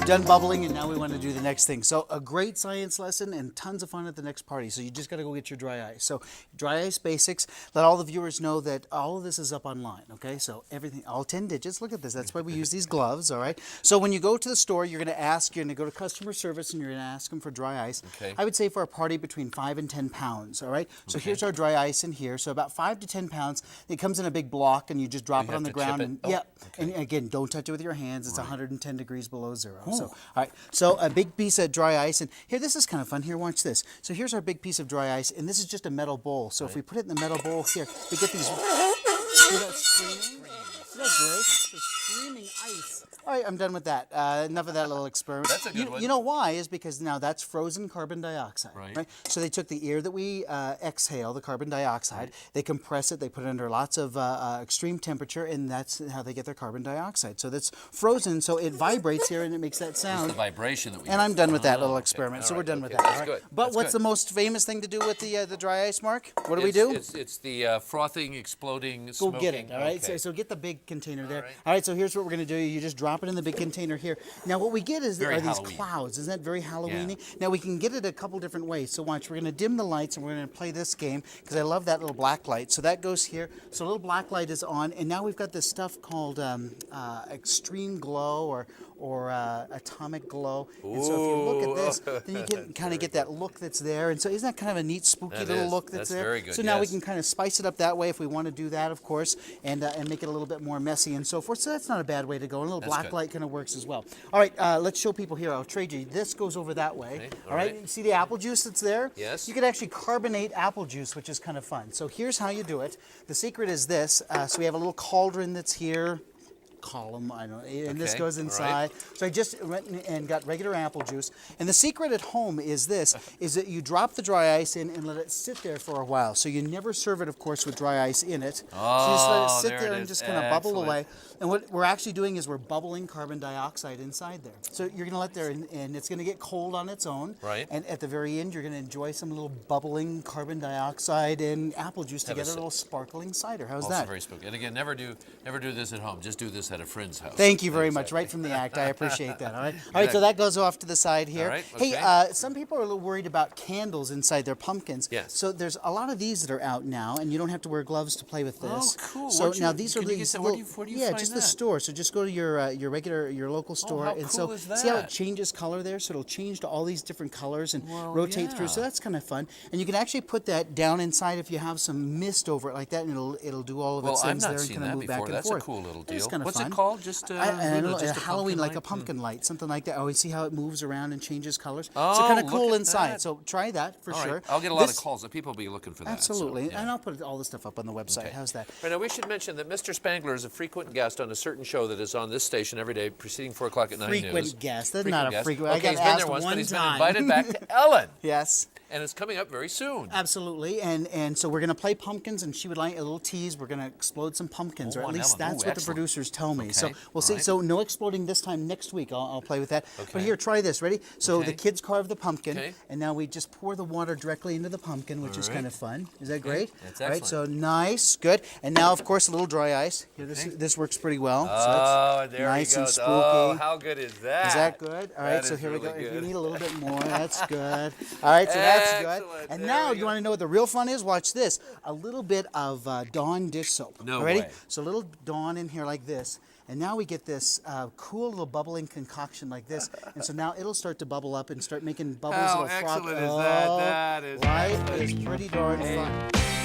done bubbling, and now we want to do the next thing. So a great science lesson and tons of fun at the next party. So you just got to go get your dry ice. So dry ice basics. Let all the viewers know that all of this is up online. Okay, so everything, all 10 digits. Look at this. That's why we use these gloves. All right. So when you go to the store, you're going to ask. You're going to go to customer service, and you're going to ask them for dry ice. Okay. I would say for a party between 5 and 10 pounds. All right. So here's our dry ice in here. So about 5 to 10 pounds. It comes in a big block, and you just drop it on the ground. And okay. And again, don't touch it with your hands. It's 110 degrees below zero. So, all right. So a big piece of dry ice, and here, this is kind of fun. Here, watch this. So here's our big piece of dry ice, and this is just a metal bowl. So if we put it in the metal bowl here, we get these. See that screaming? Isn't that great? The screaming ice. All right, I'm done with that. Enough of that little experiment. That's a good one. You know why? Is because now that's frozen carbon dioxide. Right. So they took the air that we exhale, the carbon dioxide, they compress it, they put it under lots of extreme temperature, and that's how they get their carbon dioxide. So that's frozen, so it vibrates here and it makes that sound. It's the vibration that we And get. I'm done with that little experiment. So we're done with that. That's all right? good. But That's what's good. the most famous thing to do with the dry ice, Mark? What do we do? It's the frothing, exploding, Go smoking. get it, all right? Okay. So get the big container there. right. All right, so here's what we're going to do. You just drop it in the big container here. Now, what we get is Very are these Halloween. clouds. Isn't that very Halloween-y? Yeah. Now, we can get it a couple different ways. So watch, we're going to dim the lights, and we're going to play this game, because I love that little black light. So that goes here. So a little black light is on, and now we've got this stuff called extreme glow or atomic glow. And so if you look at this, then you can kind of get that look that's there. And so isn't that kind of a neat, spooky That little is. look that's there? Very good, So now we yes. can kind of spice it up that way if we want to do that, of course, and make it a little bit more messy and so forth. So that's not a bad way to go. And a little That's black good. light kind of works as well. All right, let's show people here. I'll trade you. This goes over that way. Okay, all right. right. You see the apple juice that's there? Yes. You could actually carbonate apple juice, which is kind of fun. So here's how you do it. The secret is this. So we have a little cauldron that's here. Column, I don't know, and this Okay, goes all inside. right. So I just went and got regular apple juice. And the secret at home is this, is that you drop the dry ice in and let it sit there for a while. So you never serve it, of course, with dry ice in it. Oh, so you just let it sit there there it and is. just kind of bubble Excellent. away. And what we're actually doing is we're bubbling carbon dioxide inside there. So you're going to let there, and it's going to get cold on its own. Right. And at the very end, you're going to enjoy some little bubbling carbon dioxide and apple juice Have a together, a sip. little sparkling cider. How's Also that? very spooky. And again, never do this at home. Just do this at a friend's house. Thank you very much. Exactly. Right from the act. I appreciate that. All right. All right. So that goes off to the side here. All right, Hey, okay. some people are a little worried about candles inside their pumpkins. Yes. So there's a lot of these that are out now, and you don't have to wear gloves to play with this. Oh, cool. So Where'd now you- these are can you get these that? little, Where do you yeah, find just that? the store. So just go to your local store, how and cool so is see how it that? changes color there. So it'll change to all these different colors and Well, rotate through. yeah. So that's kind of fun. And you can actually put that down inside if you have some mist over it like that, and it'll do all of Well, its I've things not there and seen kind of that move back before. and That's forth. a cool little It's deal. kind of What's fun. it called? Just I don't know, just a Halloween, pumpkin like a light? pumpkin light, something like that. Oh, you see how it moves around and changes colors? Oh, so kind of look cool at inside. that. So try that for All right. sure. I'll get a lot This- of calls. People will be looking for that. Absolutely, So, yeah. and I'll put all the stuff up on the website. Okay. How's that? Right, now, we should mention that Mr. Spangler is a frequent guest on a certain show that is on this station every day, preceding 4 o'clock at 9 news. Frequent guest. That's not a frequent. I Okay, got he's been asked there once, one but he's been time. invited back to Ellen, Yes. and it's coming up very soon. Absolutely, and so we're going to play pumpkins, and she would like a little tease. We're going to explode some pumpkins, or Oh, at on least Ellen. that's Ooh, what the excellent. producers tell me. So Okay, we'll see. all right. So no exploding this time. Next week, I'll play with that. But Okay. here, try this. Ready? So Okay. the kids carve the pumpkin, Okay. and now we just pour the water directly into the pumpkin, which is right. kind of fun. Is that great? That's All right. excellent. So nice, good. And now, of course, a little dry ice. Here, Okay. this works pretty well. So Oh, that's there nice he goes. and spooky. Oh, how good is that? Is that good? All right, That so is here we go. really If you good. need a little bit more, that's good. All right, so that's good. Excellent. And There now, we you go. want to know what the real fun is? Watch this. A little bit of Dawn dish soap. No Ready? way. So a little Dawn in here like this. And now we get this cool little bubbling concoction like this. And so now it'll start to bubble up and start making bubbles. How It'll froth. excellent is that? Oh, That is right? excellent. It's pretty darn fun.